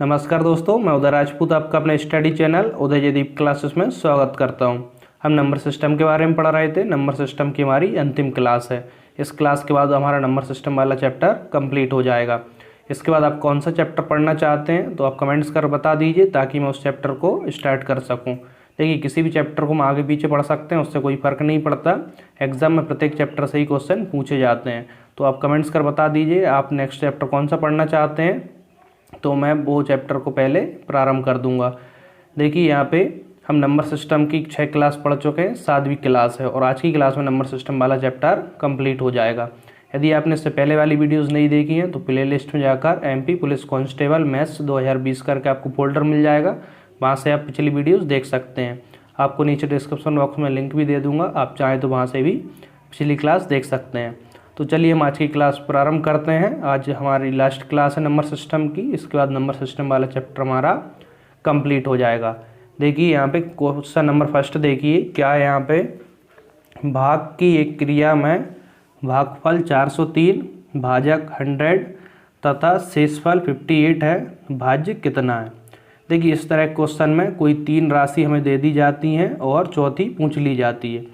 नमस्कार दोस्तों, मैं उदय राजपूत आपका अपने स्टडी चैनल उदय जयदीप क्लासेस में स्वागत करता हूं। हम नंबर सिस्टम के बारे में पढ़ रहे थे। नंबर सिस्टम की हमारी अंतिम क्लास है। इस क्लास के बाद हमारा नंबर सिस्टम वाला चैप्टर कंप्लीट हो जाएगा। इसके बाद आप कौन सा चैप्टर पढ़ना चाहते हैं तो आप कमेंट्स कर बता दीजिए, ताकि मैं उस चैप्टर को स्टार्ट कर सकूँ। देखिए, किसी भी चैप्टर को हम आगे पीछे पढ़ सकते हैं, उससे कोई फ़र्क नहीं पड़ता। एग्जाम में प्रत्येक चैप्टर से ही क्वेश्चन पूछे जाते हैं। तो आप कमेंट्स कर बता दीजिए आप नेक्स्ट चैप्टर कौन सा पढ़ना चाहते हैं, तो मैं वो चैप्टर को पहले प्रारंभ कर दूंगा। देखिए, यहाँ पे हम नंबर सिस्टम की 6 क्लास पढ़ चुके हैं, 7वीं क्लास है और आज की क्लास में नंबर सिस्टम वाला चैप्टर कंप्लीट हो जाएगा। यदि आपने इससे पहले वाली वीडियोस नहीं देखी हैं तो प्लेलिस्ट में जाकर एमपी पुलिस कांस्टेबल मैथ्स 2020 करके आपको फोल्डर मिल जाएगा, वहाँ से आप पिछली वीडियोज़ देख सकते हैं। आपको नीचे डिस्क्रिप्शन बॉक्स में लिंक भी दे दूँगा, आप चाहें तो वहाँ से भी पिछली क्लास देख सकते हैं। तो चलिए हम आज की क्लास प्रारंभ करते हैं। आज हमारी लास्ट क्लास है नंबर सिस्टम की। इसके बाद नंबर सिस्टम वाला चैप्टर हमारा कंप्लीट हो जाएगा। देखिए, यहाँ पे क्वेश्चन नंबर फर्स्ट देखिए क्या है। यहाँ पे भाग की एक क्रिया में भागफल 403, भाजक 100 तथा शेषफल 58 है, भाज्य कितना है। देखिए, इस तरह क्वेश्चन में कोई 3 राशि हमें दे दी जाती हैं और चौथी पूछ ली जाती है।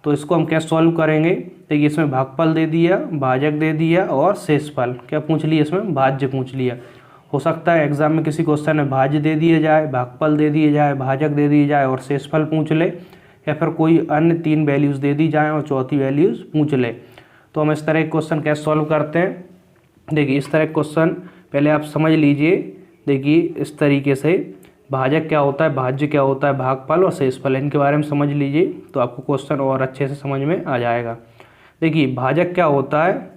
तो इसको हम कैसे सॉल्व करेंगे। देखिए, इसमें भागफल दे दिया, भाजक दे दिया और शेषफल क्या पूछ लिया, इसमें भाज्य पूछ लिया। हो सकता है एग्जाम में किसी क्वेश्चन में भाज्य दे दिया जाए, भागफल दे दिए जाए, भाजक दे दिए जाए और शेषफल पूछ ले, या फिर कोई अन्य 3 वैल्यूज़ दे दी जाए और चौथी वैल्यूज़ पूछ ले। तो हम इस तरह के क्वेश्चन कैसे सॉल्व करते हैं। देखिए, इस तरह क्वेश्चन पहले आप समझ लीजिए। देखिए, इस तरीके से भाजक क्या होता है, भाज्य क्या होता है, भागफल और शेषफल, इनके बारे में समझ लीजिए तो आपको क्वेश्चन और अच्छे से समझ में आ जाएगा। देखिए, भाजक क्या होता है,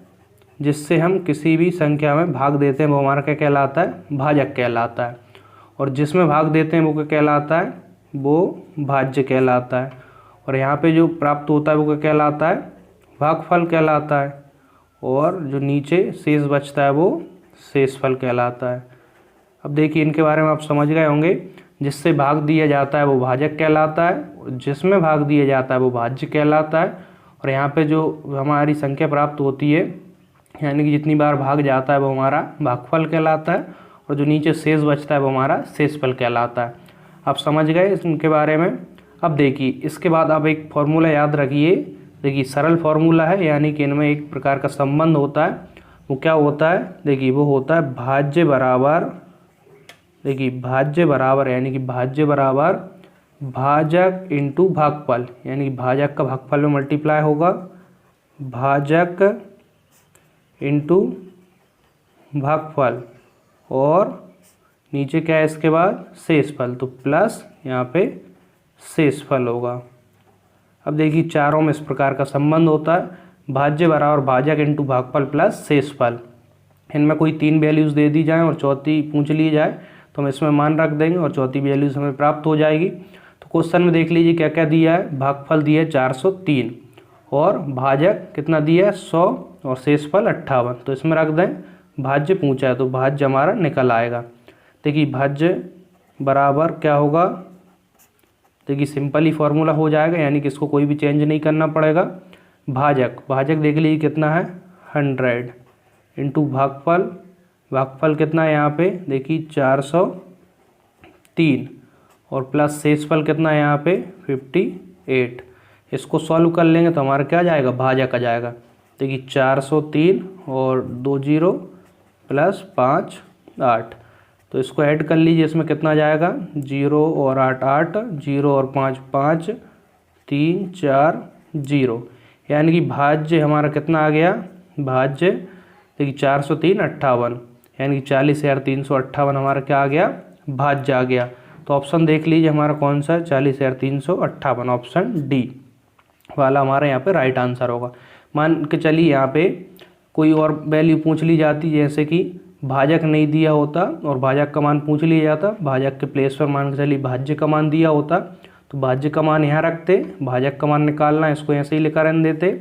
जिससे हम किसी भी संख्या में भाग देते हैं वो हमारा क्या कहलाता है, भाजक कहलाता है। और जिसमें भाग देते हैं वो क्या कहलाता है, वो भाज्य कहलाता है। और यहाँ पे जो प्राप्त होता है वो क्या कहलाता है, भागफल कहलाता है। और जो नीचे शेष बचता है वो शेषफल कहलाता है। अब देखिए, इनके बारे में आप समझ गए होंगे। जिससे भाग दिया जाता है वो भाजक कहलाता है, जिसमें भाग दिया जाता है वो भाज्य कहलाता है। और यहाँ पे जो हमारी संख्या प्राप्त होती है, यानी कि जितनी बार भाग जाता है वो हमारा भागफल कहलाता है, और जो नीचे शेष बचता है वो हमारा शेषफल कहलाता है। आप समझ गए इनके बारे में। अब देखिए, इसके बाद आप एक फॉर्मूला याद रखिए। देखिए, सरल फॉर्मूला है, यानी कि इनमें एक प्रकार का संबंध होता है। वो क्या होता है, देखिए वो होता है भाज्य बराबर, देखिए भाज्य बराबर, यानी कि भाज्य बराबर भाजक इंटू भागफल, यानी कि भाजक का भागफल में मल्टीप्लाई होगा, भाजक इंटू भागफल, और नीचे क्या है इसके बाद शेषफल, तो प्लस यहाँ पे शेषफल होगा। अब देखिए, चारों में इस प्रकार का संबंध होता है, भाज्य बराबर भाजक इंटू भागफल प्लस शेषफल। इनमें कोई 3 वैल्यूज़ दे दी जाए और चौथी पूछ ली जाए तो हम इसमें मान रख देंगे और चौथी वैल्यूज हमें प्राप्त हो जाएगी। तो क्वेश्चन में देख लीजिए क्या क्या दिया है। भागफल दिया है 403 और भाजक कितना दिया है 100 और शेषफल 58। तो इसमें रख दें, भाज्य पूछा है तो भाज्य हमारा निकल आएगा। देखिए, भाज्य बराबर क्या होगा, देखिए सिंपल ही फॉर्मूला हो जाएगा, यानी कि इसको कोई भी चेंज नहीं करना पड़ेगा। भाजक देख लीजिए कितना है 100 इंटू भागफल, भागफल कितना है यहाँ पे, देखिए 403, और प्लस शेषफल कितना है यहाँ पे 58। इसको सॉल्व कर लेंगे तो हमारा क्या जाएगा, भाजक आ जाएगा। देखिए 403 और 2 0 प्लस 5 8, तो इसको ऐड कर लीजिए। इसमें कितना जाएगा, 0 और 8 8, 0 और 5 5, 3 4 0, यानी कि भाज्य हमारा कितना आ गया, भाज्य देखिए 403 58, यानी कि 40,358 हमारा क्या आ गया, भाज्य आ गया। तो ऑप्शन देख लीजिए हमारा कौन सा है, 40,358, ऑप्शन डी वाला हमारा यहाँ पे राइट आंसर होगा। मान के चलिए यहाँ पे कोई और वैल्यू पूछ ली जाती, जैसे कि भाजक नहीं दिया होता और भाजक का मान पूछ लिया जाता, भाजक के प्लेस पर मान के चलिए भाज्य का मान दिया होता, तो भाज्य का मान यहाँ रखते, भाजक का मान निकालना इसको ऐसे ही लेकर रहने देते,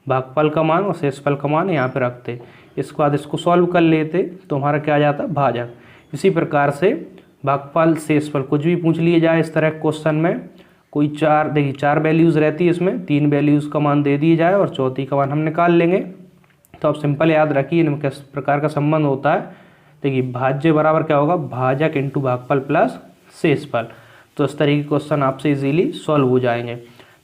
भागफल का मान और शेषफल का मान यहाँ पे रखते। इसके बाद इसको सॉल्व कर लेते तो हमारा क्या आ जाता, भाजक। इसी प्रकार से भागफल शेषफल कुछ भी पूछ लिए जाए इस तरह क्वेश्चन में, कोई 4 वैल्यूज़ रहती है, इसमें 3 वैल्यूज़ का मान दे दिए जाए और चौथी का मान हम निकाल लेंगे। तो आप सिंपल याद रखिए इनमें किस प्रकार का संबंध होता है। देखिए भाज्य बराबर क्या होगा, भाजक इंटू भागफल प्लस शेषफल। तो इस तरीके के क्वेश्चन आपसे इजीली सॉल्व हो जाएंगे।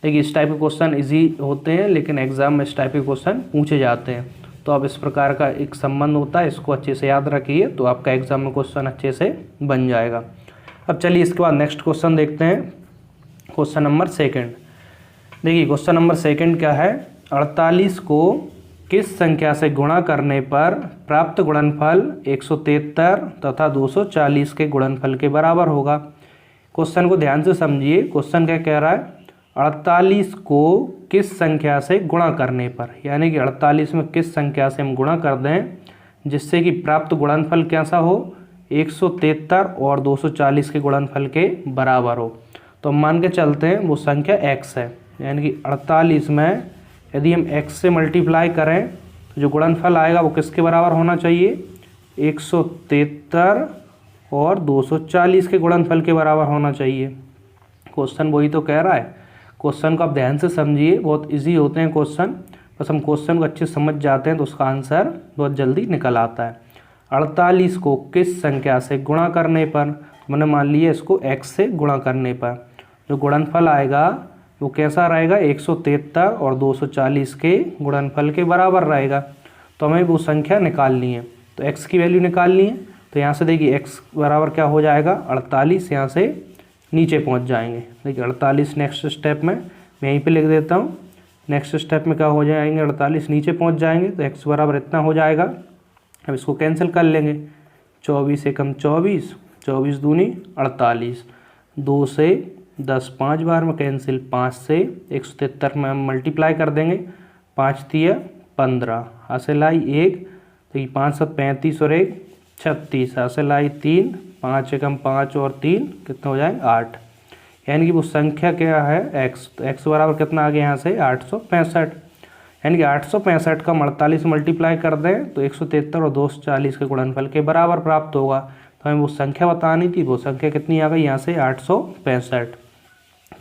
देखिए इस टाइप के क्वेश्चन इजी होते हैं, लेकिन एग्जाम में इस टाइप के क्वेश्चन पूछे जाते हैं। तो अब इस प्रकार का एक संबंध होता है, इसको अच्छे से याद रखिए, तो आपका एग्जाम में क्वेश्चन अच्छे से बन जाएगा। अब चलिए इसके बाद नेक्स्ट क्वेश्चन देखते हैं, क्वेश्चन नंबर सेकंड। देखिए क्वेश्चन नंबर सेकंड क्या है, 48 को किस संख्या से गुणा करने पर प्राप्त गुणनफल 173 तथा 240 के गुणनफल के बराबर होगा। क्वेश्चन को ध्यान से समझिए। क्वेश्चन क्या कह रहा है, 48 को किस संख्या से गुणा करने पर, यानी कि 48 में किस संख्या से हम गुणा कर दें जिससे कि प्राप्त गुणनफल कैसा हो, 173 और 240 के गुणनफल के बराबर हो। तो हम मान के चलते हैं वो संख्या x है, यानी कि 48 में यदि हम x से मल्टीप्लाई करें तो जो गुणनफल आएगा वो किसके बराबर होना चाहिए, 173 और 240 के गुणनफल के बराबर होना चाहिए। क्वेश्चन वही तो कह रहा है। क्वेश्चन को आप ध्यान से समझिए, बहुत इजी होते हैं क्वेश्चन, बस हम क्वेश्चन को अच्छे से समझ जाते हैं तो उसका आंसर बहुत जल्दी निकल आता है। 48 को किस संख्या से गुणा करने पर, मैंने मान लिया इसको x से गुणा करने पर, जो गुणनफल आएगा वो कैसा रहेगा, 173 और 240 के गुणनफल के बराबर रहेगा। तो हमें वो संख्या निकालनी है, तो x की वैल्यू निकालनी है। तो यहाँ से देखिए x बराबर क्या हो जाएगा, 48, यहाँ से नीचे पहुँच जाएंगे। देखिए 48 नेक्स्ट स्टेप में मैं यहीं पे लिख देता हूँ। नेक्स्ट स्टेप में क्या हो जाएंगे, 48 नीचे पहुँच जाएंगे, तो x बराबर इतना हो जाएगा। अब इसको कैंसिल कर लेंगे, 24 एकम 24, 24 दूनी 48, 2 से 10 5 बार में कैंसिल, 5 से 173 में हम मल्टीप्लाई कर देंगे, 5 तिया 15, हासिल आई 1, तो ये 5 7 35 और 1 36, हासिल आई 3, 5 एकम 5 और 3 कितना हो जाएगा 8। यानी कि वो संख्या क्या है x, तो x बराबर कितना आ गया यहाँ से 865, यानी कि 865 का 48 मल्टीप्लाई कर दें तो 173 और 240 के गुणनफल के बराबर प्राप्त होगा। तो हमें वो संख्या बतानी थी, वो संख्या कितनी आ गई यहाँ से 865।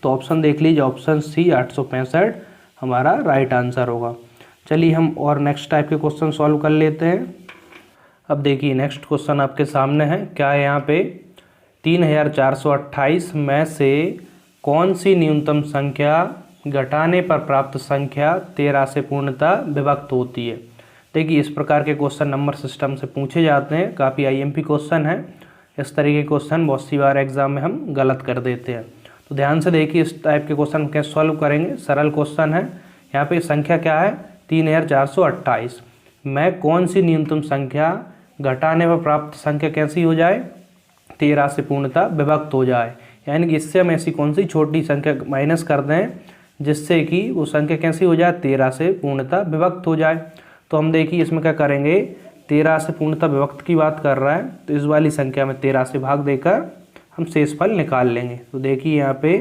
तो ऑप्शन देख लीजिए, ऑप्शन सी 865 हमारा राइट आंसर होगा। चलिए हम और नेक्स्ट टाइप के क्वेश्चन सॉल्व कर लेते हैं। अब देखिए नेक्स्ट क्वेश्चन आपके सामने है, क्या है यहाँ पे, 3428 में से कौन सी न्यूनतम संख्या घटाने पर प्राप्त संख्या 13 से पूर्णतः विभक्त होती है। देखिए इस प्रकार के क्वेश्चन नंबर सिस्टम से पूछे जाते हैं, काफ़ी आईएमपी क्वेश्चन है। इस तरीके के क्वेश्चन बहुत सी बार एग्जाम में हम गलत कर देते हैं। तो ध्यान से देखिए इस टाइप के क्वेश्चन कैसे सॉल्व करेंगे। सरल क्वेश्चन है, यहाँ पे संख्या क्या है 3428 में कौन सी न्यूनतम संख्या घटाने पर प्राप्त संख्या कैसी हो जाए, 13 से पूर्णतः विभक्त हो जाए। यानी कि इससे हम ऐसी कौन सी छोटी संख्या माइनस कर दें जिससे कि वो संख्या कैसी हो जाए, 13 से पूर्णतः विभक्त हो जाए। तो हम देखिए इसमें क्या करेंगे, 13 से पूर्णतः विभक्त की बात कर रहा है, तो इस वाली संख्या में 13 से भाग देकर हम शेषफल निकाल लेंगे। तो देखिए यहाँ पे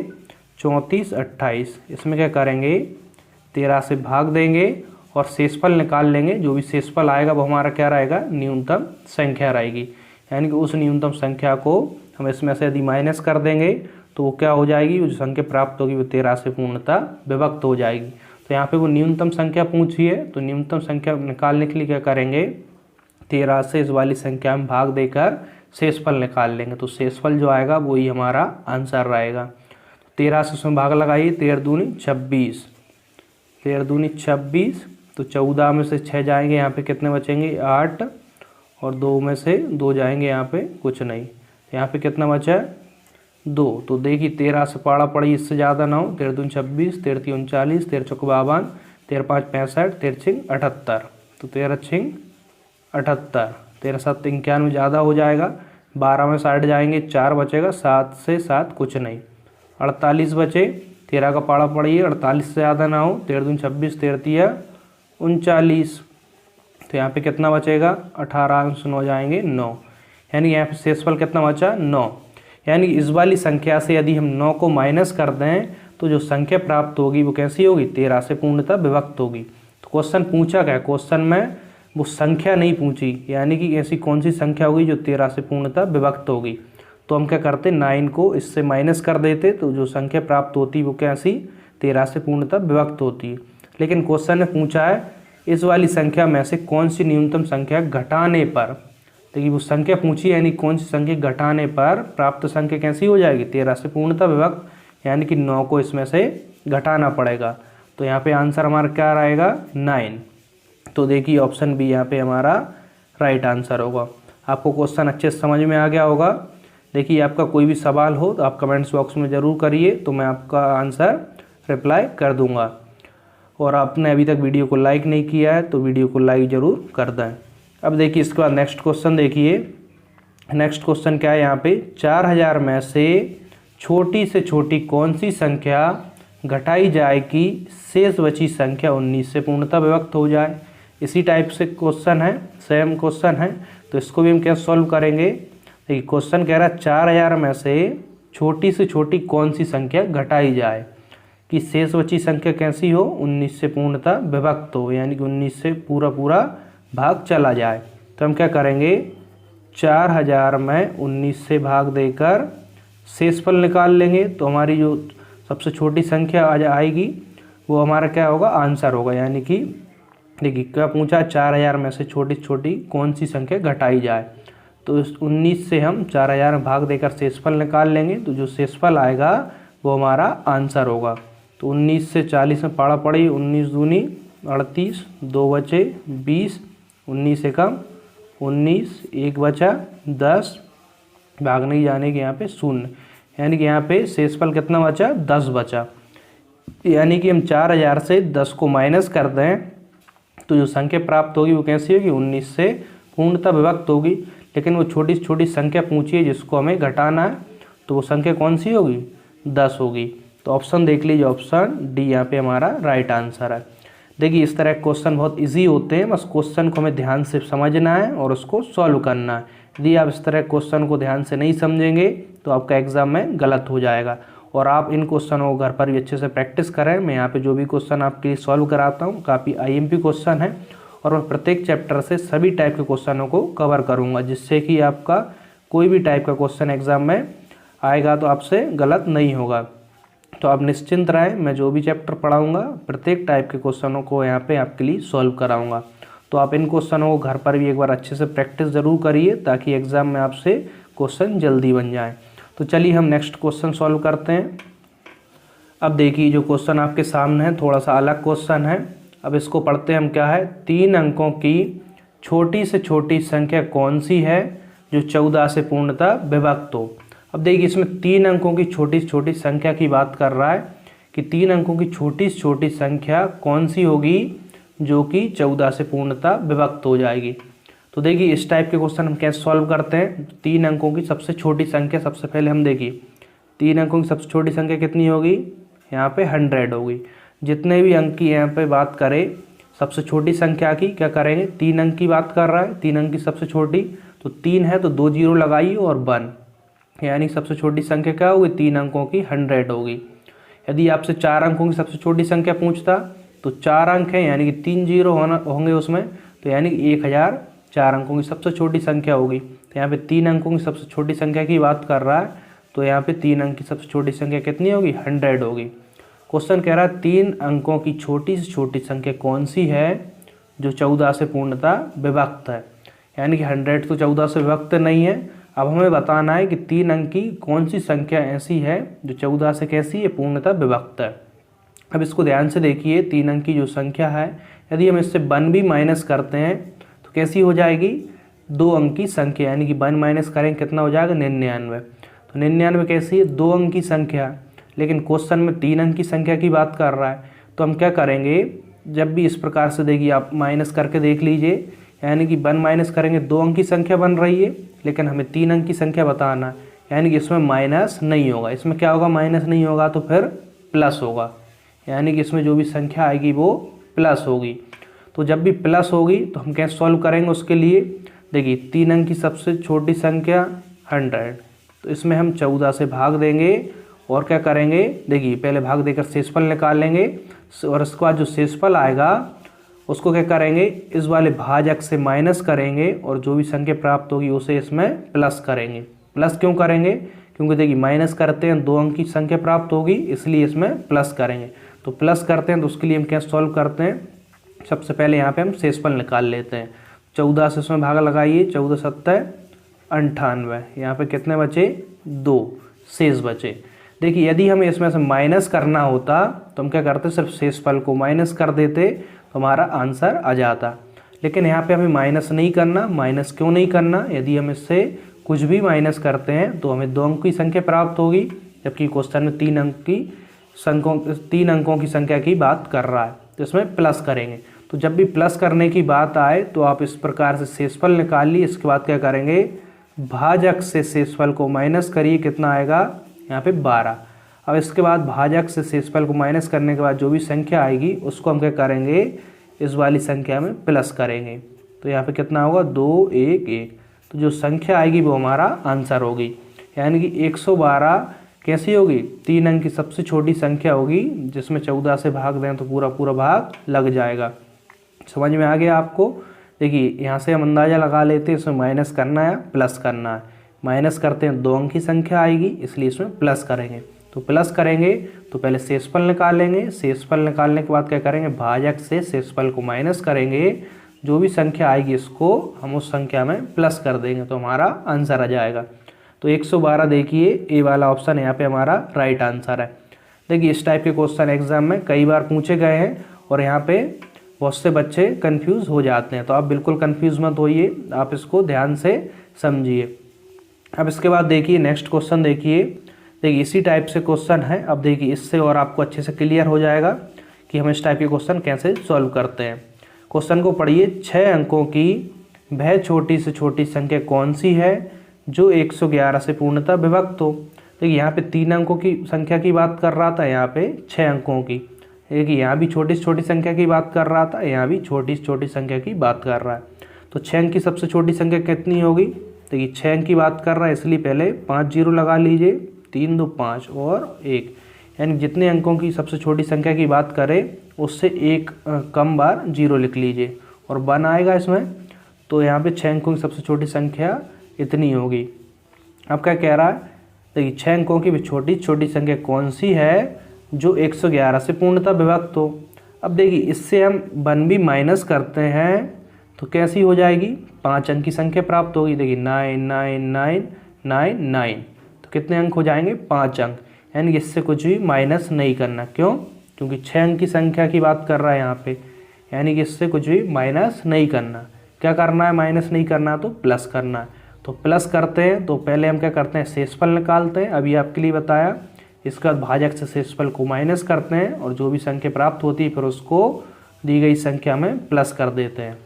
34 28, इसमें क्या करेंगे 13 से भाग देंगे और शेषफल निकाल लेंगे। जो भी शेषफल आएगा वो हमारा क्या रहेगा, न्यूनतम संख्या रहेगी। यानी कि उस न्यूनतम संख्या को हम इसमें से यदि माइनस कर देंगे तो वो क्या हो जाएगी, जो संख्या प्राप्त होगी वो 13 से पूर्णतः विभक्त हो जाएगी। तो यहाँ पे वो न्यूनतम संख्या पूछी है, तो न्यूनतम संख्या निकालने के लिए क्या करेंगे, 13 से इस वाली संख्या में भाग देकर शेषफल निकाल लेंगे। तो शेषफल जो आएगा वही हमारा आंसर रहेगा। 13 से उसमें भाग लगाइए, 13 दूनी 26, 13 दूनी 26, तो 14 में से 6 जाएंगे, यहाँ पे कितने बचेंगे 8, और 2 में से 2 जाएंगे, यहाँ पे कुछ नहीं, यहाँ पे कितना बचा है 2। तो देखिए 13 से पाड़ा पड़ी इससे ज़्यादा ना हो, 13 दूनी 26, 13 तीन 39, 13 चौक 52, 13 5 65, 13 6 78, तो 13 6 78, 13 7 91 ज़्यादा हो जाएगा, 12 में 60 जाएंगे, 4 बचेगा, 7 से 7 कुछ नहीं, 48 बचे। 13 का पाड़ा पड़िए, 48 से ज़्यादा ना हो, 13 दूनी 26, 13 तिया 39, तो यहाँ पे कितना बचेगा 18 में से 9 जाएंगे 9, यानी यहाँ पे शेषफल कितना बचा 9। यानी इस वाली संख्या से यदि हम 9 को माइनस कर दें तो जो संख्या प्राप्त होगी वो कैसी होगी, 13 से पूर्णतः विभक्त होगी। तो क्वेश्चन पूछा क्या, क्वेश्चन में वो संख्या नहीं पूछी, यानी कि ऐसी कौन सी संख्या होगी जो 13 से पूर्णतः विभक्त होगी। तो हम क्या करते, 9 को इससे माइनस कर देते, तो जो संख्या प्राप्त होती वो कैसी, 13 से पूर्णतः विभक्त होती है। लेकिन क्वेश्चन ने पूछा है इस वाली संख्या में से कौन सी न्यूनतम संख्या घटाने पर देखिए वो संख्या पूछी यानी कौन सी संख्या घटाने पर प्राप्त संख्या कैसी हो जाएगी, 13 से पूर्णतः विभक्त, यानी कि 9 को इसमें से घटाना पड़ेगा। तो यहाँ पे आंसर हमारा क्या रहेगा 9। तो देखिए ऑप्शन बी यहाँ पे हमारा राइट आंसर होगा। आपको क्वेश्चन अच्छे से समझ में आ गया होगा। देखिए आपका कोई भी सवाल हो तो आप कमेंट्स बॉक्स में ज़रूर करिए, तो मैं आपका आंसर रिप्लाई कर दूंगा। और आपने अभी तक वीडियो को लाइक नहीं किया है तो वीडियो को लाइक ज़रूर कर दें। अब देखिए इसके बाद नेक्स्ट क्वेश्चन देखिए। नेक्स्ट क्वेश्चन क्या है यहाँ पे, 4000 में से छोटी से छोटी कौन सी संख्या घटाई जाए कि शेष बची संख्या 19 से पूर्णतः विभक्त हो जाए। इसी टाइप से क्वेश्चन है, सेम क्वेश्चन है, तो इसको भी हम क्या सॉल्व करेंगे। देखिए क्वेश्चन कह रहा है 4000 में से छोटी कौन सी संख्या घटाई जाए कि शेष बची संख्या कैसी हो, 19 से पूर्णतः विभक्त हो, यानी कि 19 से पूरा भाग चला जाए। तो हम क्या करेंगे, 4000 में 19 से भाग देकर शेषफल निकाल लेंगे। तो हमारी जो सबसे छोटी संख्या आएगी वो हमारा क्या होगा, आंसर होगा। यानी कि देखिए क्या पूछा, 4000 में से छोटी कौन सी संख्या घटाई जाए। तो इस 19 से हम 4000 में भाग देकर शेषफल निकाल लेंगे, तो जो शेषफल आएगा वो हमारा आंसर होगा। तो 19 से 40 में पाड़ा पड़ी, 19 दूनी 38, 2 बचे 20, 19 से कम 19, 1 बचा 10, भाग नहीं जाने के यहाँ पे 0, यानी कि यहाँ पे शेषफल कितना बचा, 10 बचा। यानी कि हम 4000 से 10 को माइनस कर दें तो जो संख्या प्राप्त होगी वो कैसी होगी, 19 से पूर्णतः विभक्त होगी। लेकिन वो छोटी संख्या पूछी है जिसको हमें घटाना है, तो वो संख्या कौन सी होगी, 10 होगी। तो ऑप्शन देख लीजिए, ऑप्शन डी यहाँ पे हमारा राइट आंसर है। देखिए इस तरह क्वेश्चन बहुत इजी होते हैं, बस क्वेश्चन को हमें ध्यान से समझना है और उसको सॉल्व करना है। यदि आप इस तरह क्वेश्चन को ध्यान से नहीं समझेंगे तो आपका एग्जाम में गलत हो जाएगा। और आप इन क्वेश्चनों को घर पर भी अच्छे से प्रैक्टिस करें। मैं यहाँ पे जो भी क्वेश्चन आपके लिए सॉल्व कराता हूँ काफ़ी IMP क्वेश्चन है, और मैं प्रत्येक चैप्टर से सभी टाइप के क्वेश्चनों को कवर करूँगा, जिससे कि आपका कोई भी टाइप का क्वेश्चन एग्जाम में आएगा तो आपसे गलत नहीं होगा। तो आप निश्चिंत रहें, मैं जो भी चैप्टर पढ़ाऊँगा प्रत्येक टाइप के क्वेश्चनों को यहाँ पे आपके लिए सॉल्व कराऊँगा। तो आप इन क्वेश्चनों को घर पर भी एक बार अच्छे से प्रैक्टिस ज़रूर करिए, ताकि एग्ज़ाम में आपसे क्वेश्चन जल्दी बन जाए। तो चलिए हम नेक्स्ट क्वेश्चन सॉल्व करते हैं। अब देखिए जो क्वेश्चन आपके सामने है थोड़ा सा अलग क्वेश्चन है। अब इसको पढ़ते हैं हम। क्या है, 3 अंकों की छोटी से छोटी संख्या कौन सी है जो 14 से पूर्णतः विभक्त हो। अब देखिए इसमें 3 अंकों की छोटी से छोटी संख्या की बात कर रहा है कि 3 अंकों की छोटी से छोटी संख्या कौन सी होगी जो कि 14 से पूर्णतः विभक्त हो जाएगी। तो देखिए इस टाइप के क्वेश्चन हम कैसे सॉल्व करते हैं। 3 अंकों की सबसे छोटी संख्या, सबसे पहले हम देखिए 3 अंकों की सबसे छोटी संख्या कितनी होगी, यहाँ पे 100 होगी। जितने भी अंक की यहाँ पे बात करें सबसे छोटी संख्या की, क्या करेंगे, 3 अंक की बात कर रहा है, 3 अंक की सबसे छोटी, तो 3 है तो 2 जीरो लगाइए और 1, यानी सबसे छोटी संख्या क्या होगी, 3 अंकों की 100 होगी। यदि आपसे 4 अंकों की सबसे छोटी संख्या पूछता तो 4 अंक है यानी कि 3 जीरो होंगे उसमें, तो यानी कि 1000 4 अंकों की सबसे छोटी संख्या होगी। तो यहाँ पे 3 अंकों की सबसे छोटी संख्या की बात कर रहा है, तो यहाँ पे 3 अंक की सबसे छोटी संख्या कितनी होगी, 100 होगी। क्वेश्चन कह रहा है 3 अंकों की छोटी से छोटी संख्या कौन सी है जो 14 से पूर्णतः विभक्त है। यानी कि 100 तो 14 से विभक्त नहीं है। अब हमें बताना है कि 3 अंक की कौन सी संख्या ऐसी है जो 14 से कैसी है, पूर्णतः विभक्त है। अब इसको ध्यान से देखिए, 3 अंक की जो संख्या है यदि हम इससे 1 भी माइनस करते हैं तो कैसी हो जाएगी, 2 अंक की संख्या, यानी कि 1 माइनस करेंगे कितना हो जाएगा, 99। तो 99 कैसी है, 2 अंक की संख्या, लेकिन क्वेश्चन में 3 अंक की संख्या की बात कर रहा है। तो हम क्या करेंगे, जब भी इस प्रकार से देखिए आप माइनस करके देख लीजिए, यानी कि 1 माइनस करेंगे 2 अंक की संख्या बन रही है, लेकिन हमें 3 अंक की संख्या बताना है, यानी कि इसमें माइनस नहीं होगा। इसमें क्या होगा, माइनस नहीं होगा तो फिर प्लस होगा, यानी कि इसमें जो भी संख्या आएगी वो प्लस होगी। तो जब भी प्लस होगी तो हम कैसे सॉल्व करेंगे उसके लिए, देखिए 3 अंक की सबसे छोटी संख्या 100, तो इसमें हम 14 से भाग देंगे और क्या करेंगे, देखिए पहले भाग देकर शेषफल निकाल लेंगे और उसके बाद जो शेषफल आएगा उसको क्या करेंगे, इस वाले भाजक से माइनस करेंगे और जो भी संख्या प्राप्त होगी उसे इसमें प्लस करेंगे। प्लस क्यों करेंगे, क्योंकि देखिए माइनस करते हैं 2 अंक की संख्या प्राप्त होगी, इसलिए इसमें प्लस करेंगे। तो प्लस करते हैं तो उसके लिए हम क्या सॉल्व करते हैं, सबसे पहले यहाँ पे हम शेषफल निकाल लेते हैं। 14 से इसमें भाग लगाइए, 14 सत्तर 98, यहाँ पे कितने बचे 2 शेष बचे। देखिए यदि हमें इसमें से माइनस करना होता तो हम क्या करते, सिर्फ शेषफल को माइनस कर देते तो हमारा आंसर आ जाता। लेकिन यहाँ पे हमें माइनस नहीं करना। माइनस क्यों नहीं करना, यदि हम इससे कुछ भी माइनस करते हैं तो हमें 2 अंक की संख्या प्राप्त होगी, जबकि क्वेश्चन में 3 अंकों की संख्या की बात कर रहा है, तो इसमें प्लस करेंगे। तो जब भी प्लस करने की बात आए तो आप इस प्रकार से शेषफल निकालिए। इसके बाद क्या करेंगे, भाजक से शेषफल को माइनस करिए, कितना आएगा यहाँ पे 12। अब इसके बाद भाजक से शेषफल को माइनस करने के बाद जो भी संख्या आएगी उसको हम क्या करेंगे, इस वाली संख्या में प्लस करेंगे। तो यहाँ पे कितना होगा 2 1 1, तो जो संख्या आएगी वो हमारा आंसर होगी। यानी कि 112 कैसी होगी, 3 अंक की सबसे छोटी संख्या होगी, जिसमें 14 से भाग दें तो पूरा पूरा भाग लग जाएगा। समझ में आ गया आपको। देखिए यहाँ से हम अंदाज़ा लगा लेते हैं, इसमें माइनस करना है प्लस करना है। माइनस करते हैं 2 अंक की संख्या आएगी, इसलिए इसमें प्लस करेंगे। तो प्लस करेंगे तो पहले शेषफल निकालेंगे। शेषफल निकालने के बाद क्या करेंगे, भाजक से शेषफल को माइनस करेंगे, जो भी संख्या आएगी इसको हम उस संख्या में प्लस कर देंगे तो हमारा आंसर आ जाएगा। तो 112 देखिए ए वाला ऑप्शन यहाँ पे हमारा राइट आंसर है। देखिए इस टाइप के क्वेश्चन एग्जाम में कई बार पूछे गए हैं और यहाँ पे बहुत से बच्चे कंफ्यूज हो जाते हैं, तो आप बिल्कुल कंफ्यूज मत होइए, आप इसको ध्यान से समझिए। अब इसके बाद देखिए नेक्स्ट क्वेश्चन देखिए इसी टाइप से क्वेश्चन है। अब देखिए इससे और आपको अच्छे से क्लियर हो जाएगा कि हम इस टाइप के क्वेश्चन कैसे सॉल्व करते हैं। क्वेश्चन को पढ़िए, 6 अंकों की वह छोटी से छोटी संख्या कौन सी है जो 111 से पूर्णतः विभक्त हो। देखिए यहाँ पे 3 अंकों की संख्या की बात कर रहा था, यहाँ पे 6 अंकों की। देखिए यहाँ भी छोटी से छोटी संख्या की बात कर रहा था, यहाँ भी छोटी से छोटी संख्या की बात कर रहा है। तो 6 अंक की सबसे छोटी संख्या कितनी होगी, देखिए 6 अंक की बात कर रहा है इसलिए पहले 5 जीरो लगा लीजिए, 3 2 5 और 1, यानी जितने अंकों की सबसे छोटी संख्या की बात करें उससे 1 कम बार जीरो लिख लीजिए और 1 आएगा इसमें। तो यहाँ पे 6 अंकों की सबसे छोटी संख्या इतनी होगी। अब क्या कह रहा है, देखिए 6 अंकों की छोटी छोटी संख्या कौन सी है जो 111 से पूर्णतः विभक्त हो। अब देखिए इससे हम 1 भी माइनस करते हैं तो कैसी हो जाएगी, 5 अंक की संख्या प्राप्त होगी। देखिए 9 9 9 9 9, तो कितने अंक हो जाएंगे 5 अंक। यानी इससे कुछ भी माइनस नहीं करना, क्यों, क्योंकि 6 अंक की संख्या की बात कर रहा है यहाँ पे, यानी कि इससे कुछ भी माइनस नहीं करना। क्या करना है, माइनस नहीं करना तो प्लस करना है। तो प्लस करते हैं तो पहले हम क्या करते हैं, शेषफल निकालते हैं, अभी आपके लिए बताया। इसका भाजक से शेषफल को माइनस करते हैं और जो भी संख्या प्राप्त होती है फिर उसको दी गई संख्या में प्लस कर देते हैं।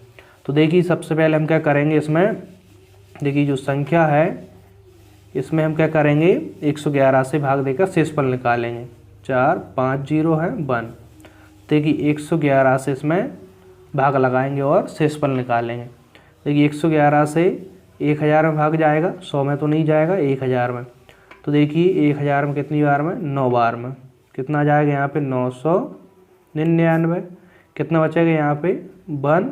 तो देखिए सबसे पहले हम क्या करेंगे, इसमें देखिए जो संख्या है इसमें हम क्या करेंगे, 111 से भाग देकर शेषफल निकालेंगे। 4 5 0 है 1। देखिए 111 से इसमें भाग लगाएंगे और शेषफल निकालेंगे। देखिए 111 से 1000 में भाग जाएगा, 100 में तो नहीं जाएगा, 1000 में। तो देखिए 1000 में कितनी बार में, 9 बार में। कितना आ जाएगा यहाँ पे 999। कितना बचेगा यहाँ पे 1,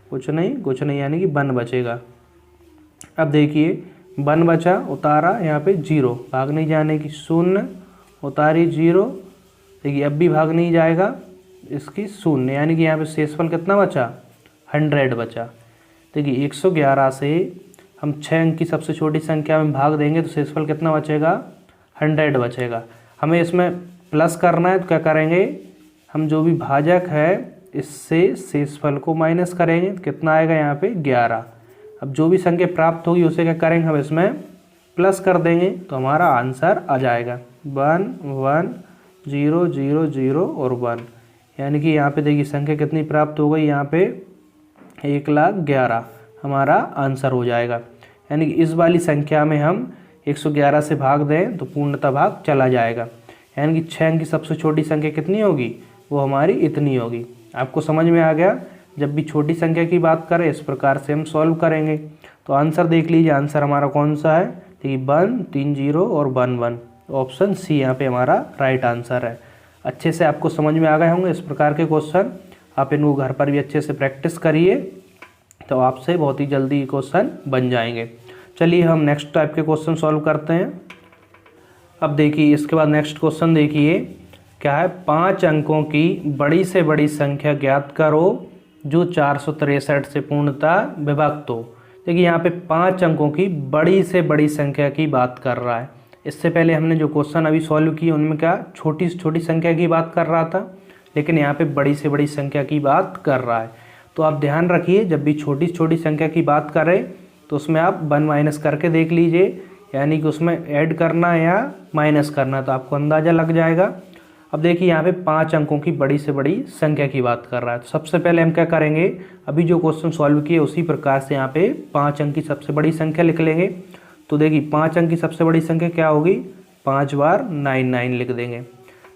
कुछ नहीं, यानी कि 1 बचेगा। अब देखिए 1 बचा, उतारा यहाँ पे 0, भाग नहीं जाने की 0, उतारी 0। देखिए अब भी भाग नहीं जाएगा इसकी 0, यानी कि यहाँ पे शेषफल कितना बचा, 100 बचा। देखिए 111 से हम 6 अंक की सबसे छोटी संख्या में भाग देंगे तो शेषफल कितना बचेगा, 100 बचेगा। हमें इसमें प्लस करना है तो क्या करेंगे, हम जो भी भाजक है इससे शेषफल को माइनस करेंगे, कितना आएगा यहाँ पे 11। अब जो भी संख्या प्राप्त होगी उसे क्या करेंगे, हम इसमें प्लस कर देंगे तो हमारा आंसर आ जाएगा 1 1 0 0 0 और 1। यानी कि यहाँ पे देखिए संख्या कितनी प्राप्त हो गई, यहाँ पे 1,11,000 हमारा आंसर हो जाएगा। यानी कि इस वाली संख्या में हम 111 से भाग दें तो पूर्णतः भाग चला जाएगा। यानी कि 6 अंक की सबसे छोटी संख्या कितनी होगी, वो हमारी इतनी होगी। आपको समझ में आ गया। जब भी छोटी संख्या की बात करें इस प्रकार से हम सॉल्व करेंगे। तो आंसर देख लीजिए, आंसर हमारा कौन सा है, देखिए 1 3 0 और 1 1, ऑप्शन सी यहाँ पे हमारा राइट आंसर है। अच्छे से आपको समझ में आ गए होंगे इस प्रकार के क्वेश्चन। आप इनको घर पर भी अच्छे से प्रैक्टिस करिए तो आपसे बहुत ही जल्दी क्वेश्चन बन जाएंगे। चलिए हम नेक्स्ट टाइप के क्वेश्चन सॉल्व करते हैं। अब देखिए इसके बाद नेक्स्ट क्वेश्चन देखिए क्या है, 5 अंकों की बड़ी से बड़ी संख्या ज्ञात करो जो 463 से पूर्णतः विभक्त हो। देखिए यहाँ पे 5 अंकों की बड़ी से बड़ी संख्या की बात कर रहा है। इससे पहले हमने जो क्वेश्चन अभी सॉल्व किए उनमें क्या छोटी से छोटी संख्या की बात कर रहा था, लेकिन यहाँ पे बड़ी से बड़ी संख्या की बात कर रहा है। तो आप ध्यान रखिए, जब भी छोटी से छोटी संख्या की बात करें तो उसमें आप 1 माइनस करके देख लीजिए, यानी कि उसमें ऐड करना या माइनस करना, तो आपको अंदाज़ा लग जाएगा। अब देखिए यहाँ पे 5 अंकों की बड़ी से बड़ी संख्या की बात कर रहा है। तो सबसे पहले हम क्या करेंगे, अभी जो क्वेश्चन सॉल्व किए उसी प्रकार से यहाँ पे 5 अंक की सबसे बड़ी संख्या लिख लेंगे। तो देखिए 5 अंक की सबसे बड़ी संख्या क्या होगी, 5 बार 99 लिख देंगे।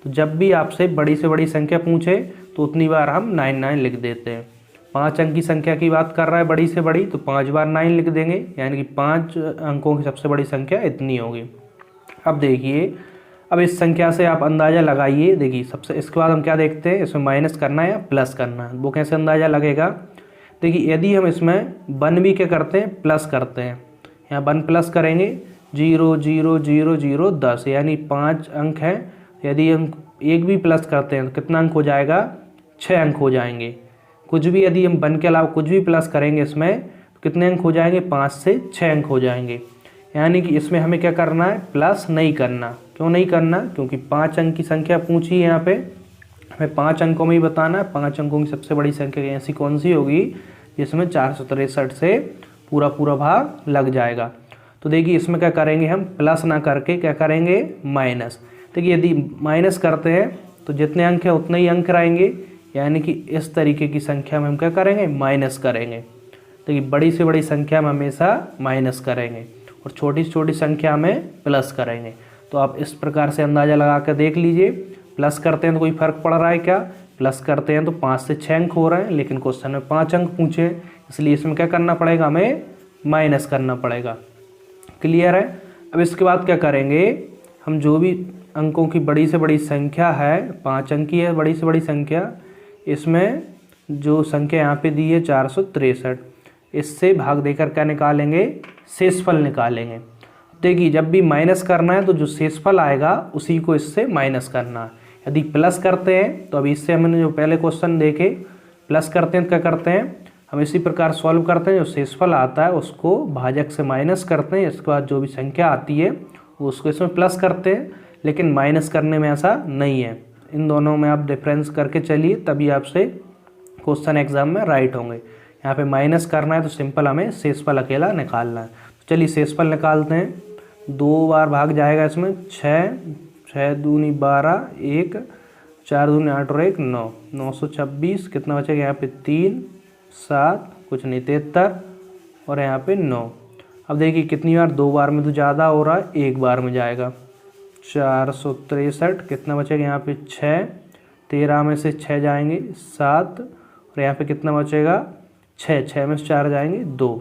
तो जब भी आपसे बड़ी से बड़ी संख्या पूछे तो उतनी बार हम 99 लिख देते हैं। 5 अंक की संख्या की बात कर रहा है बड़ी से बड़ी, तो 5 बार 9 लिख देंगे, यानी कि 5 अंकों की सबसे बड़ी संख्या इतनी होगी। अब देखिए, अब इस संख्या से आप अंदाज़ा लगाइए। देखिए सबसे इसके बाद हम क्या देखते हैं, इसमें माइनस करना है या प्लस करना है, वो कैसे अंदाज़ा लगेगा। देखिए यदि हम इसमें 1 भी क्या करते हैं, प्लस करते हैं, यहाँ 1 प्लस करेंगे 0 0 0 0 10, यानी 5 अंक हैं। यदि हम 1 भी प्लस करते हैं तो कितना अंक हो जाएगा, 6 अंक हो जाएंगे। कुछ भी यदि हम 1 के अलावा कुछ भी प्लस करेंगे इसमें तो कितने अंक हो जाएंगे, 5 से 6 अंक हो जाएंगे। यानी कि इसमें हमें क्या करना है, प्लस नहीं करना। क्यों नहीं करना, क्योंकि 5 अंक की संख्या पूछी है यहाँ पे, हमें 5 अंकों में ही बताना है। 5 अंकों की सबसे बड़ी संख्या ऐसी कौन सी होगी जिसमें 463 से पूरा पूरा भाग लग जाएगा। तो देखिए इसमें क्या करेंगे, हम प्लस ना करके क्या करेंगे, माइनस। देखिए यदि माइनस करते हैं तो जितने अंक है उतने ही अंक रहेंगे, यानी कि इस तरीके की संख्या में हम क्या करेंगे, माइनस करेंगे। देखिए बड़ी से बड़ी संख्या में हमेशा माइनस करेंगे और छोटी से छोटी संख्या में प्लस करेंगे। तो आप इस प्रकार से अंदाज़ा लगा कर देख लीजिए। प्लस करते हैं तो कोई फ़र्क पड़ रहा है क्या, प्लस करते हैं तो 5 से 6 अंक हो रहे हैं, लेकिन क्वेश्चन में 5 अंक पूछे हैं, इसलिए इसमें क्या करना पड़ेगा, हमें माइनस करना पड़ेगा। क्लियर है। अब इसके बाद क्या करेंगे, हम जो भी अंकों की बड़ी से बड़ी संख्या है, 5 अंक की है बड़ी से बड़ी संख्या, इसमें जो संख्या यहाँ पे दी है 463, इससे भाग देकर क्या निकालेंगे, शेषफल निकालेंगे। देखिए जब भी माइनस करना है तो जो शेषफल आएगा उसी को इससे माइनस करना है। यदि प्लस करते हैं तो अभी इससे हमने जो पहले क्वेश्चन देखे, प्लस करते हैं तो क्या करते हैं, हम इसी प्रकार सॉल्व करते हैं। जो शेषफल आता है उसको भाजक से माइनस करते हैं, इसके बाद जो भी संख्या आती है उसको इसमें प्लस करते हैं, लेकिन माइनस करने में ऐसा नहीं है। इन दोनों में आप डिफरेंस करके चलिए, तभी आपसे क्वेश्चन एग्जाम में राइट होंगे। यहाँ पे माइनस करना है तो सिंपल हमें शेषफल अकेला निकालना है। तो चलिए शेषफल निकालते हैं। 2 बार भाग जाएगा इसमें, 6 6 दूनी 12, 1 4 दूनी 8 और 1 9, 926। कितना बचेगा यहाँ पे, 3 7 कुछ नहीं 73 और यहाँ पे 9। अब देखिए कितनी बार, 2 बार में तो ज़्यादा हो रहा है, 1 बार में जाएगा। 463 कितना बचेगा यहाँ पे, 6 13 में से 6 जाएंगे 7 और यहाँ पे कितना बचेगा, 6 में से 4 जाएंगे 2।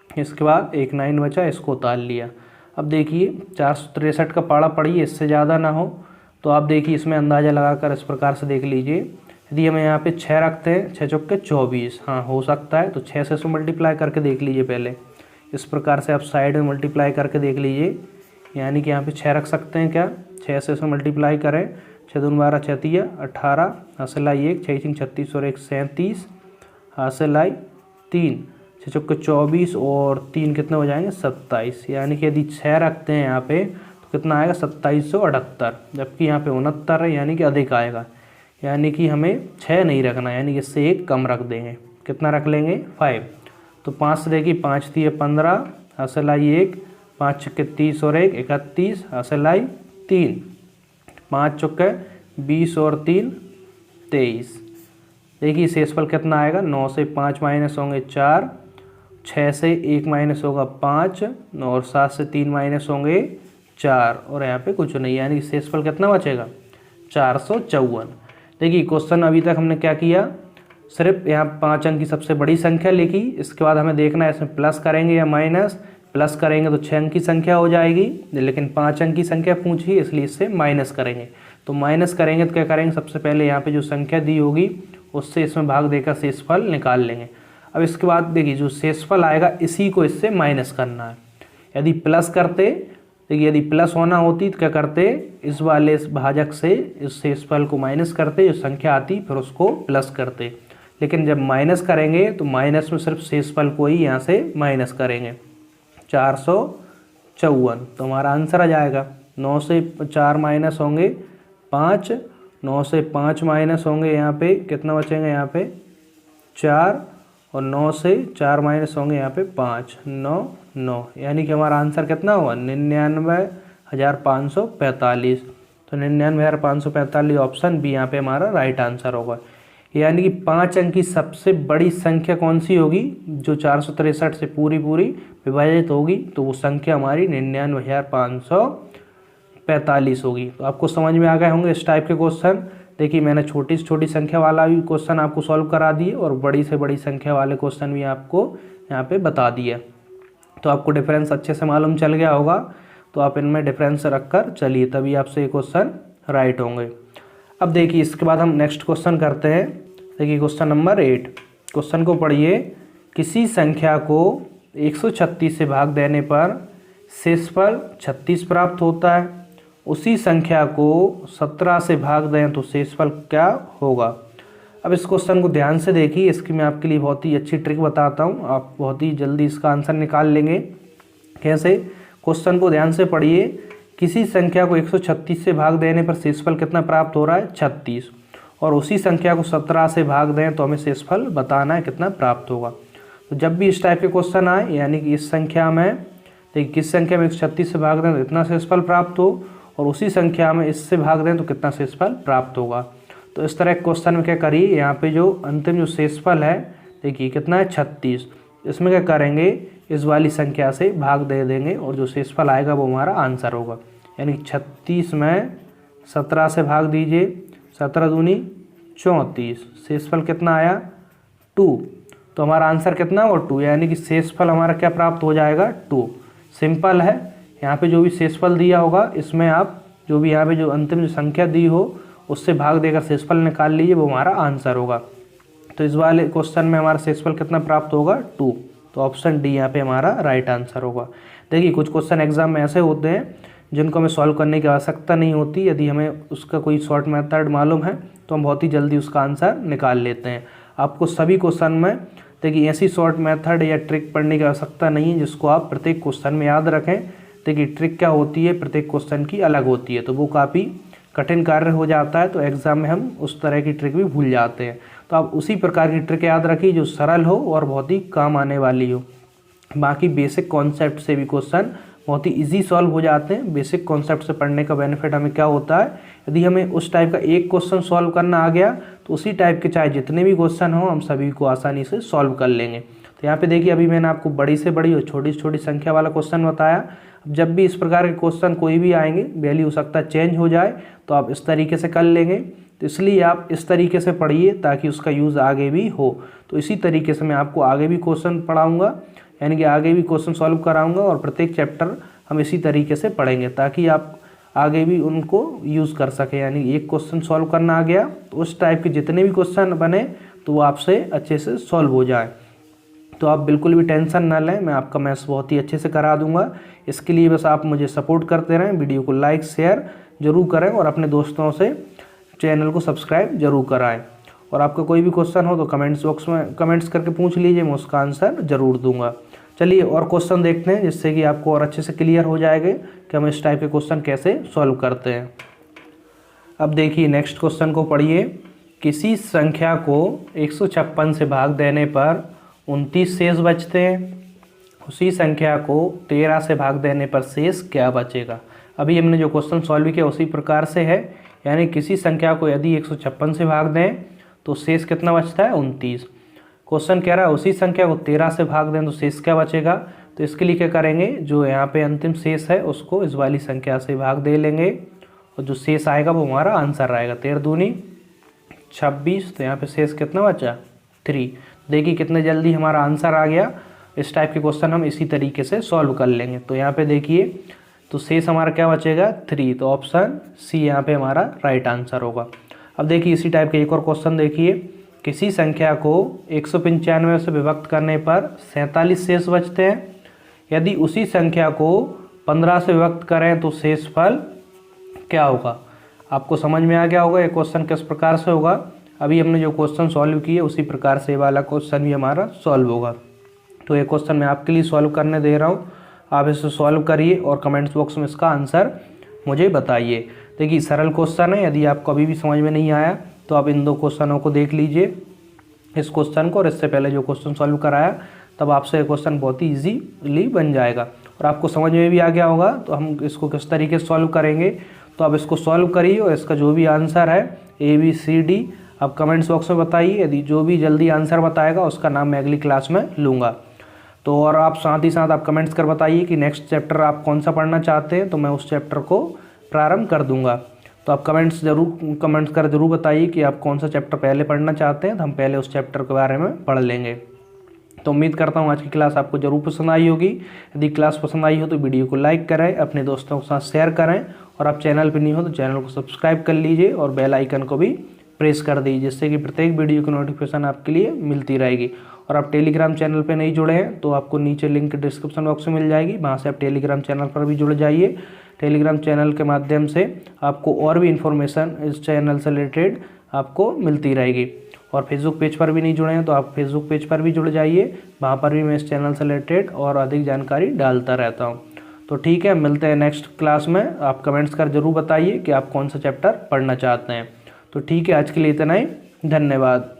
इसके बाद 1 9 बचा, इसको उतार लिया। अब देखिए 463 का पाड़ा पड़िए, इससे ज़्यादा ना हो, तो आप देखिए इसमें अंदाज़ा लगाकर इस प्रकार से देख लीजिए। यदि हम यहाँ पे 6 रखते हैं, 6 चौके 24, हाँ हो सकता है, तो 6 से इसको मल्टीप्लाई करके देख लीजिए। पहले इस प्रकार से आप साइड में मल्टीप्लाई करके देख लीजिए, यानी कि यहाँ पे 6 रख सकते हैं क्या, 6 से इसमें मल्टीप्लाई करें, 6 दूनी 12 6 3 18, हासिल आई 1, 6 6 36 और 1 37, हासिल आई 3, 6 चौके 24 और 3 कितने हो जाएंगे, 27। यानी कि यदि 6 रखते हैं यहाँ पे तो कितना आएगा, 2778, जबकि यहाँ पे 69 है, यानी कि अधिक आएगा। यानी कि हमें 6 नहीं रखना, यानी कि इससे 1 कम रख देंगे। कितना रख लेंगे, 5। तो 5 से देखिए 5 3 15, हासिल आई 1, 5 छक्के 30 और 1 31, हासिल आई 3, 5 चौके 20 और 3 23। देखिए शेषफल कितना आएगा, 9 से 5 माइनस होंगे 4, 6 से 1 माइनस होगा 5 और 7 से 3 माइनस होंगे 4 और यहाँ पे कुछ नहीं, यानी शेषफल कितना बचेगा, 454। देखिए क्वेश्चन अभी तक हमने क्या किया, सिर्फ यहाँ 5 अंक की सबसे बड़ी संख्या लिखी। इसके बाद हमें देखना है इसमें प्लस करेंगे या माइनस। प्लस करेंगे तो 6 अंक की संख्या हो जाएगी, लेकिन 5 अंक की संख्या पूछी इसलिए इससे माइनस करेंगे। तो माइनस करेंगे तो क्या करेंगे, सबसे पहले यहाँ पे जो संख्या दी होगी उससे इसमें भाग देकर शेषफल निकाल लेंगे। अब इसके बाद देखिए जो शेषफल आएगा इसी को इससे माइनस करना है। यदि प्लस करते, देखिए यदि प्लस होना होती तो क्या करते, इस वाले इस भाजक से इस शेषफल को माइनस करते, जो संख्या आती फिर उसको प्लस करते, लेकिन जब माइनस करेंगे तो माइनस में सिर्फ शेषफल को ही यहाँ से माइनस करेंगे, 454। तो हमारा आंसर आ जाएगा 9 से 4 माइनस होंगे 5, 9 से 5 माइनस होंगे यहाँ पे कितना बचेंगे, यहाँ पे 4, और 9 से 4 माइनस होंगे यहाँ पे 5, 9, 9, यानी कि हमारा आंसर कितना होगा 99,545। तो 99,545 ऑप्शन बी यहाँ पे हमारा राइट आंसर होगा। यानी कि 5 अंक की सबसे बड़ी संख्या कौन सी होगी जो 463 से पूरी विभाजित होगी, तो वो संख्या हमारी 99,545 होगी। तो आपको समझ में आ गए होंगे इस टाइप के क्वेश्चन। देखिए मैंने छोटी से छोटी संख्या वाला भी क्वेश्चन आपको सॉल्व करा दिए और बड़ी से बड़ी संख्या वाले क्वेश्चन भी आपको यहाँ पे बता दिए। तो आपको डिफरेंस अच्छे से मालूम चल गया होगा। तो आप इनमें डिफरेंस रखकर चलिए, तभी आपसे ये क्वेश्चन राइट होंगे। अब देखिए इसके बाद हम नेक्स्ट क्वेश्चन करते हैं। देखिए क्वेश्चन नंबर 8, क्वेश्चन को पढ़िए। किसी संख्या को 136 से भाग देने पर शेषफल 36 प्राप्त होता है, उसी संख्या को 17 से भाग दें तो शेषफल क्या होगा। अब इस क्वेश्चन को ध्यान से देखिए, इसकी मैं आपके लिए बहुत ही अच्छी ट्रिक बताता हूँ, आप बहुत ही जल्दी इसका आंसर निकाल लेंगे। कैसे, क्वेश्चन को ध्यान से पढ़िए। किसी संख्या को 136 से भाग देने पर शेषफल कितना प्राप्त हो रहा है, 36, और उसी संख्या को 17 से भाग दें तो हमें शेषफल बताना है कितना प्राप्त होगा। तो जब भी इस टाइप के क्वेश्चन आए, यानी कि इस संख्या में देखिए किस संख्या में 136 से भाग दें तो इतना शेषफल प्राप्त हो, और उसी संख्या में इससे भाग दें तो कितना शेषफल प्राप्त होगा। तो इस तरह के क्वेश्चन में क्या करिए, यहाँ पे जो अंतिम जो शेषफल है देखिए कितना है 36, इसमें क्या करेंगे इस वाली संख्या से भाग दे देंगे और जो शेषफल आएगा वो हमारा आंसर होगा। यानी 36 में 17 से भाग दीजिए, 17 दूनी 34, शेषफल कितना आया 2, तो हमारा आंसर कितना होगा 2, यानी कि शेषफल हमारा क्या प्राप्त हो जाएगा 2। सिंपल है, यहाँ पे जो भी शेषफल दिया होगा इसमें आप जो भी यहाँ पे जो अंतिम जो संख्या दी हो उससे भाग देकर शेषफल निकाल लीजिए, वो हमारा आंसर होगा। तो इस वाले क्वेश्चन में हमारा शेषफल कितना प्राप्त होगा 2, तो ऑप्शन डी यहाँ पे हमारा राइट आंसर होगा। देखिए कुछ क्वेश्चन एग्जाम में ऐसे होते हैं जिनको हमें सॉल्व करने की आवश्यकता नहीं होती, यदि हमें उसका कोई शॉर्ट मेथड मालूम है तो हम बहुत ही जल्दी उसका आंसर निकाल लेते हैं। आपको सभी क्वेश्चन में देखिए ऐसी शॉर्ट मेथड या ट्रिक पढ़ने की आवश्यकता नहीं है जिसको आप प्रत्येक क्वेश्चन में याद रखें। देखिए ट्रिक क्या होती है, प्रत्येक क्वेश्चन की अलग होती है, तो वो काफ़ी कठिन कार्य हो जाता है, तो एग्जाम में हम उस तरह की ट्रिक भी भूल जाते हैं। तो आप उसी प्रकार की ट्रिक याद रखिए जो सरल हो और बहुत ही काम आने वाली हो। बाकी बेसिक कॉन्सेप्ट से भी क्वेश्चन बहुत ही इजी सॉल्व हो जाते हैं। बेसिक कॉन्सेप्ट से पढ़ने का बेनिफिट हमें क्या होता है, यदि हमें उस टाइप का एक क्वेश्चन सॉल्व करना आ गया तो उसी टाइप के चाहे जितने भी क्वेश्चन हो हम सभी को आसानी से सॉल्व कर लेंगे। तो यहाँ पे देखिए अभी मैंने आपको बड़ी से बड़ी और छोटी से छोटी संख्या वाला क्वेश्चन बताया। अब जब भी इस प्रकार के क्वेश्चन कोई भी आएंगे, वैल्यू हो सकता है चेंज हो जाए, तो आप इस तरीके से कर लेंगे। तो इसलिए आप इस तरीके से पढ़िए ताकि उसका यूज़ आगे भी हो। तो इसी तरीके से मैं आपको आगे भी क्वेश्चन पढ़ाऊँगा, यानी कि आगे भी क्वेश्चन सॉल्व कराऊँगा, और प्रत्येक चैप्टर हम इसी तरीके से पढ़ेंगे ताकि आप आगे भी उनको यूज़ कर सकें। यानी एक क्वेश्चन सॉल्व करना आ गया तो उस टाइप के जितने भी क्वेश्चन बने तो वो आपसे अच्छे से सॉल्व हो जाए। तो आप बिल्कुल भी टेंशन ना लें, मैं आपका मैथ्स बहुत ही अच्छे से करा दूंगा। इसके लिए बस आप मुझे सपोर्ट करते रहें, वीडियो को लाइक शेयर जरूर करें और अपने दोस्तों से चैनल को सब्सक्राइब जरूर कराएं। और आपका कोई भी क्वेश्चन हो तो कमेंट्स बॉक्स में कमेंट्स करके पूछ लीजिए, मैं उसका आंसर जरूर दूंगा। चलिए और क्वेश्चन देखते हैं जिससे कि आपको और अच्छे से क्लियर हो जाएगा कि हम इस टाइप के क्वेश्चन कैसे सॉल्व करते हैं। अब देखिए नेक्स्ट क्वेश्चन को पढ़िए। किसी संख्या को 156 से भाग देने पर 29 शेष बचते हैं, उसी संख्या को 13 से भाग देने पर शेष क्या बचेगा। अभी हमने जो क्वेश्चन सॉल्व किया उसी प्रकार से है, यानी किसी संख्या को यदि 156 से भाग दें तो शेष कितना बचता है 29। क्वेश्चन कह रहा है उसी संख्या को 13 से भाग दें तो शेष क्या बचेगा। तो इसके लिए क्या करेंगे, जो यहाँ पे अंतिम शेष है उसको इस वाली संख्या से भाग दे लेंगे और जो शेष आएगा वो हमारा आंसर आएगा। 13 दूनी 26, तो यहाँ पे शेष कितना बचा 3। देखिए कितने जल्दी हमारा आंसर आ गया। इस टाइप के क्वेश्चन हम इसी तरीके से सॉल्व कर लेंगे। तो यहाँ पे देखिए तो शेष हमारा क्या बचेगा 3, तो ऑप्शन सी यहाँ पे हमारा राइट आंसर होगा। अब देखिए इसी टाइप का एक और क्वेश्चन देखिए। किसी संख्या को 195 से विभक्त करने पर 47 शेष बचते हैं, यदि उसी संख्या को 15 से विभक्त करें तो शेषफल क्या होगा। आपको समझ में आ गया होगा ये क्वेश्चन किस प्रकार से होगा। अभी हमने जो क्वेश्चन सॉल्व किए उसी प्रकार से ये वाला क्वेश्चन भी हमारा सॉल्व होगा। तो ये क्वेश्चन मैं आपके लिए सॉल्व करने दे रहा हूँ, आप इसे सॉल्व करिए और कमेंट्स बॉक्स में इसका आंसर मुझे बताइए। देखिए सरल क्वेश्चन है, यदि आपको अभी भी समझ में नहीं आया तो आप इन 2 क्वेश्चनों को देख लीजिए, इस क्वेश्चन को और इससे पहले जो क्वेश्चन सॉल्व कराया, तब आपसे ये क्वेश्चन बहुत ही ईजीली बन जाएगा और आपको समझ में भी आ गया होगा। तो हम इसको किस तरीके से सॉल्व करेंगे, तो आप इसको सॉल्व करिए और इसका जो भी आंसर है ABCD आप कमेंट्स बॉक्स में बताइए। यदि जो भी जल्दी आंसर बताएगा उसका नाम मैं अगली क्लास में लूँगा। तो और आप साथ ही साथ आप कमेंट्स कर बताइए कि नेक्स्ट चैप्टर आप कौन सा पढ़ना चाहते हैं, तो मैं उस चैप्टर को प्रारंभ कर दूंगा। तो आप कमेंट्स कर जरूर बताइए कि आप कौन सा चैप्टर पहले पढ़ना चाहते हैं, तो हम पहले उस चैप्टर के बारे में पढ़ लेंगे। तो उम्मीद करता हूँ आज की क्लास आपको जरूर पसंद आई होगी। यदि क्लास पसंद आई हो तो वीडियो को लाइक करें, अपने दोस्तों के साथ शेयर करें और आप चैनल पर नहीं हो तो चैनल को सब्सक्राइब कर लीजिए और बेल आइकन को भी प्रेस कर दीजिए, जिससे कि प्रत्येक वीडियो की नोटिफिकेशन आपके लिए मिलती रहेगी। और आप टेलीग्राम चैनल पे नहीं जुड़े हैं तो आपको नीचे लिंक डिस्क्रिप्शन बॉक्स में मिल जाएगी, वहाँ से आप टेलीग्राम चैनल पर भी जुड़ जाइए। टेलीग्राम चैनल के माध्यम से आपको और भी इन्फॉर्मेशन इस चैनल से रिलेटेड आपको मिलती रहेगी। और फेसबुक पेज पर भी नहीं जुड़े हैं तो आप फेसबुक पेज पर भी जुड़ जाइए, वहाँ पर भी मैं इस चैनल से रिलेटेड और अधिक जानकारी डालता रहता हूँ। तो ठीक है, मिलते हैं नेक्स्ट क्लास में। आप कमेंट्स कर जरूर बताइए कि आप कौन सा चैप्टर पढ़ना चाहते हैं। तो ठीक है, आज के लिए इतना ही, धन्यवाद।